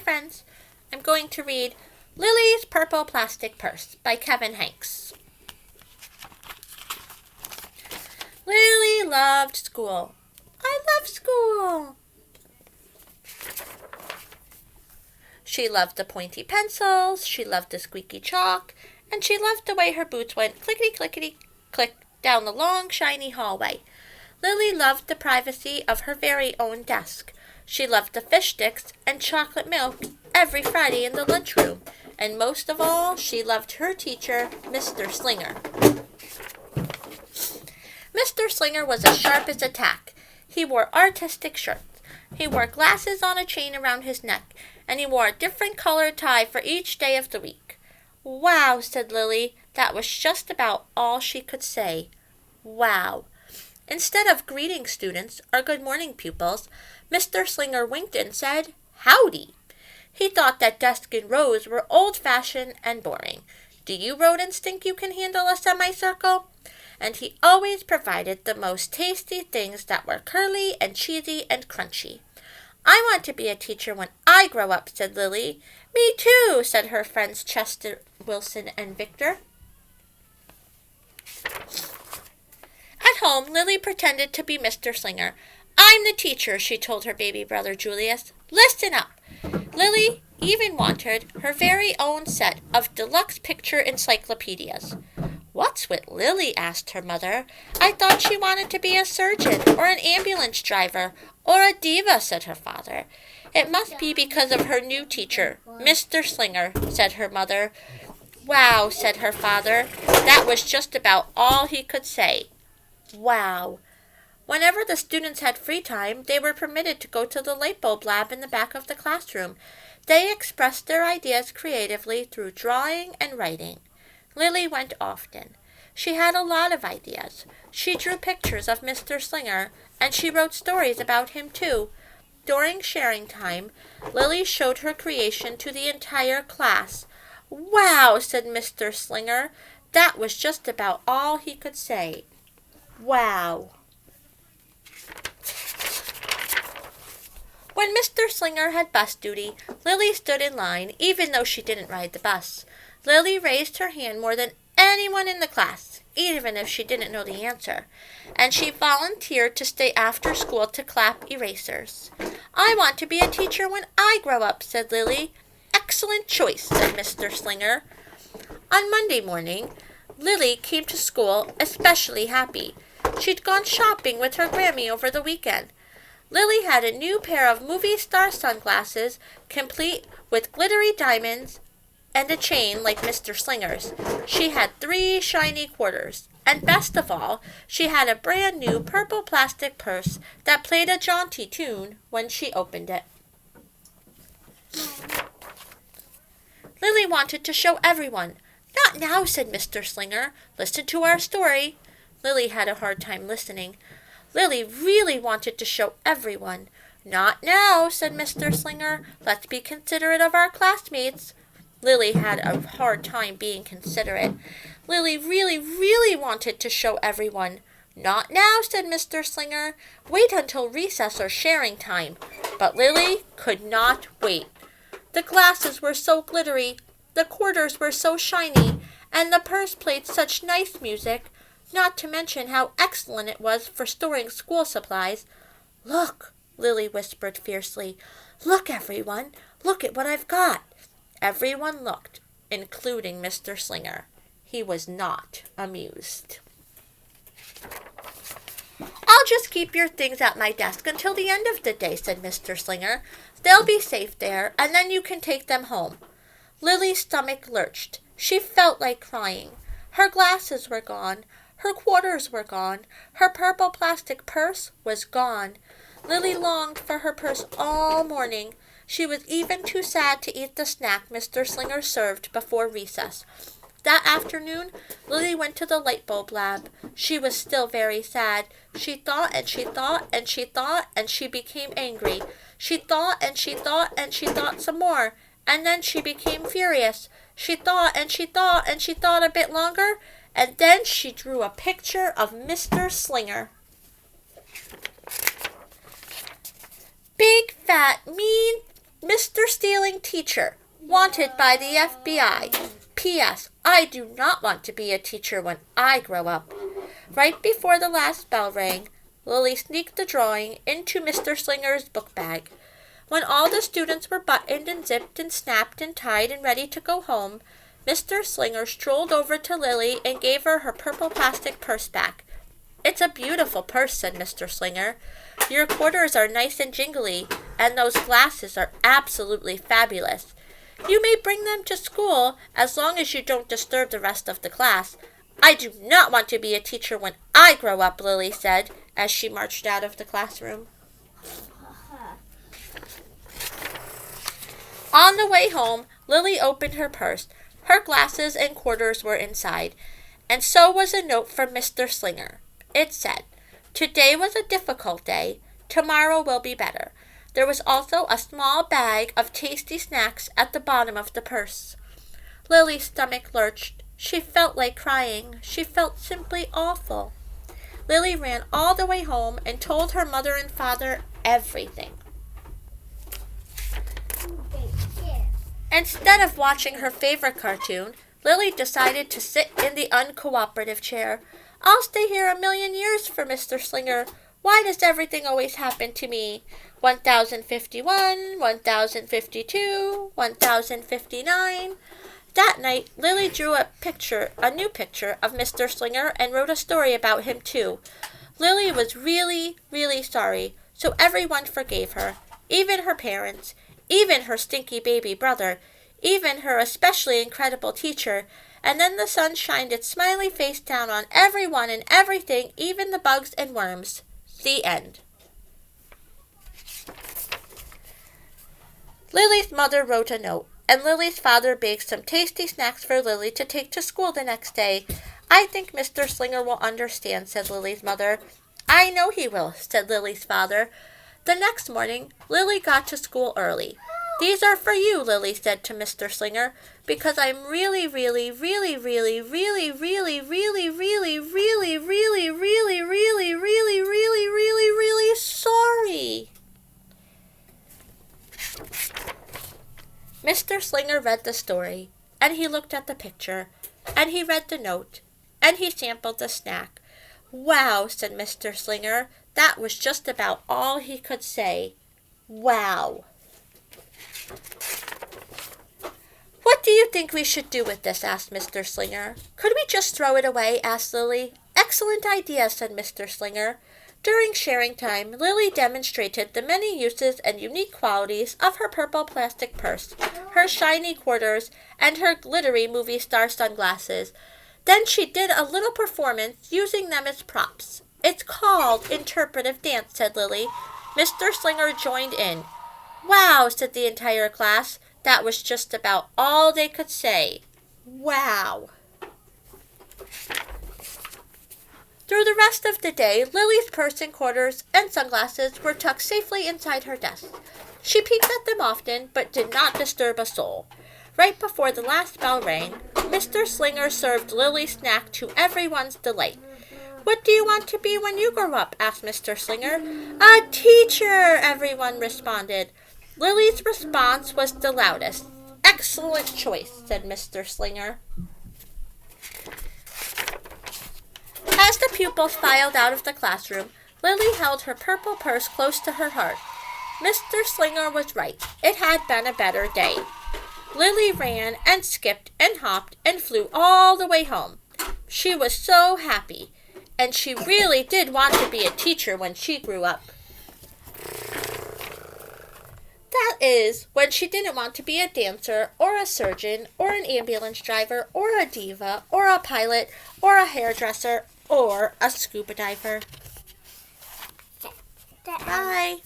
friends. I'm going to read Lily's Purple Plastic Purse by Kevin Hanks. Lily loved school. I love school. She loved the pointy pencils, she loved the squeaky chalk, and she loved the way her boots went clickety-clickety-click down the long, shiny hallway. Lily loved the privacy of her very own desk. She loved the fish sticks and chocolate milk every Friday in the lunchroom. And most of all, she loved her teacher, Mr. Slinger. Mr. Slinger was as sharp as a tack. He wore artistic shirts. He wore glasses on a chain around his neck, and he wore a different colored tie for each day of the week. Wow, said Lily. That was just about all she could say. Wow. Instead of greeting students or good morning pupils, Mr. Slinger winked and said, Howdy. He thought that desk and rows were old-fashioned and boring. Do you rodents think you can handle a semicircle? And he always provided the most tasty things that were curly and cheesy and crunchy. I want to be a teacher when I grow up, said Lily. Me too, said her friends Chester, Wilson, and Victor. At home, Lily pretended to be Mr. Slinger. I'm the teacher, she told her baby brother Julius. Listen up. Lily even wanted her very own set of deluxe picture encyclopedias. What's with Lily? Asked her mother. I thought she wanted to be a surgeon or an ambulance driver or a diva, said her father. It must be because of her new teacher, Mr. Slinger, said her mother. Wow, said her father. That was just about all he could say. Wow. Whenever the students had free time, they were permitted to go to the light bulb lab in the back of the classroom. They expressed their ideas creatively through drawing and writing. Lily went often. She had a lot of ideas. She drew pictures of Mr. Slinger, and she wrote stories about him too. During sharing time, Lily showed her creation to the entire class. Wow, said Mr. Slinger. That was just about all he could say. Wow. When Mr. Slinger had bus duty, Lily stood in line, even though she didn't ride the bus. Lily raised her hand more than anyone in the class, even if she didn't know the answer, and she volunteered to stay after school to clap erasers. I want to be a teacher when I grow up, said Lily. Excellent choice, said Mr. Slinger. On Monday morning, Lily came to school especially happy. She'd gone shopping with her Grammy over the weekend. Lily had a new pair of movie star sunglasses, complete with glittery diamonds and a chain like Mr. Slinger's. She had 3 shiny quarters. And best of all, she had a brand new purple plastic purse that played a jaunty tune when she opened it. Lily wanted to show everyone. Not now, said Mr. Slinger. Listen to our story. Lily had a hard time listening. Lily really wanted to show everyone. Not now, said Mr. Slinger. Let's be considerate of our classmates. Lily had a hard time being considerate. Lily really wanted to show everyone. Not now, said Mr. Slinger. Wait until recess or sharing time. But Lily could not wait. The glasses were so glittery, the quarters were so shiny, and the purse played such nice music, not to mention how excellent it was for storing school supplies. Look, Lily whispered fiercely. Look, everyone. Look at what I've got. Everyone looked, including Mr. Slinger. He was not amused. I'll just keep your things at my desk until the end of the day, said Mr. Slinger. They'll be safe there, and then you can take them home. Lily's stomach lurched. She felt like crying. Her glasses were gone. Her quarters were gone. Her purple plastic purse was gone. Lily longed for her purse all morning. She was even too sad to eat the snack Mr. Slinger served before recess. That afternoon, Lily went to the light bulb lab. She was still very sad. She thought and she thought and she thought, and she became angry. She thought and she thought and she thought some more, and then she became furious. She thought and she thought and she thought a bit longer, and then she drew a picture of Mr. Slinger. Big, fat, mean Mr. Stealing teacher, wanted by the FBI. P.S. I do not want to be a teacher when I grow up." Right before the last bell rang, Lily sneaked the drawing into Mr. Slinger's book bag. When all the students were buttoned and zipped and snapped and tied and ready to go home, Mr. Slinger strolled over to Lily and gave her her purple plastic purse back. "It's a beautiful purse," said Mr. Slinger. "Your quarters are nice and jingly, and those glasses are absolutely fabulous. You may bring them to school as long as you don't disturb the rest of the class." "I do not want to be a teacher when I grow up," Lily said as she marched out of the classroom. On the way home, Lily opened her purse. Her glasses and quarters were inside, and so was a note from Mr. Slinger. It said, "Today was a difficult day. Tomorrow will be better." There was also a small bag of tasty snacks at the bottom of the purse. Lily's stomach lurched. She felt like crying. She felt simply awful. Lily ran all the way home and told her mother and father everything. Instead of watching her favorite cartoon, Lily decided to sit in the uncooperative chair. "I'll stay here a million years for Mr. Slinger. Why does everything always happen to me? 1051, 1052, 1059. That night, Lily drew a new picture of Mr. Slinger and wrote a story about him too. Lily was really, really sorry, so everyone forgave her, even her parents, even her stinky baby brother, even her especially incredible teacher, and then the sun shined its smiley face down on everyone and everything, even the bugs and worms. The end. Lily's mother wrote a note, and Lily's father baked some tasty snacks for Lily to take to school the next day. "I think Mr. Slinger will understand," said Lily's mother. "I know he will," said Lily's father. The next morning, Lily got to school early. "These are for you," Lily said to Mr. Slinger, "because I'm really, really, really, really, really, really, really, really, really, really, really, really, really, really, really, really sorry." Mr. Slinger read the story, and he looked at the picture, and he read the note, and he sampled the snack. "Wow," said Mr. Slinger. That was just about all he could say. Wow. "What do you think we should do with this?" asked Mr. Slinger. "Could we just throw it away?" asked Lily. "Excellent idea," said Mr. Slinger. During sharing time, Lily demonstrated the many uses and unique qualities of her purple plastic purse, her shiny quarters, and her glittery movie star sunglasses. Then she did a little performance using them as props. "It's called interpretive dance," said Lily. Mr. Slinger joined in. "Wow," said the entire class. That was just about all they could say. Wow. Through the rest of the day, Lily's purse and quarters and sunglasses were tucked safely inside her desk. She peeked at them often, but did not disturb a soul. Right before the last bell rang, Mr. Slinger served Lily's snack to everyone's delight. "What do you want to be when you grow up?" asked Mr. Slinger. "A teacher," everyone responded. Lily's response was the loudest. "Excellent choice," said Mr. Slinger. As the pupils filed out of the classroom, Lily held her purple purse close to her heart. Mr. Slinger was right. It had been a better day. Lily ran and skipped and hopped and flew all the way home. She was so happy, and she really did want to be a teacher when she grew up. That is, when she didn't want to be a dancer or a surgeon or an ambulance driver or a diva or a pilot or a hairdresser or a scuba diver. Bye.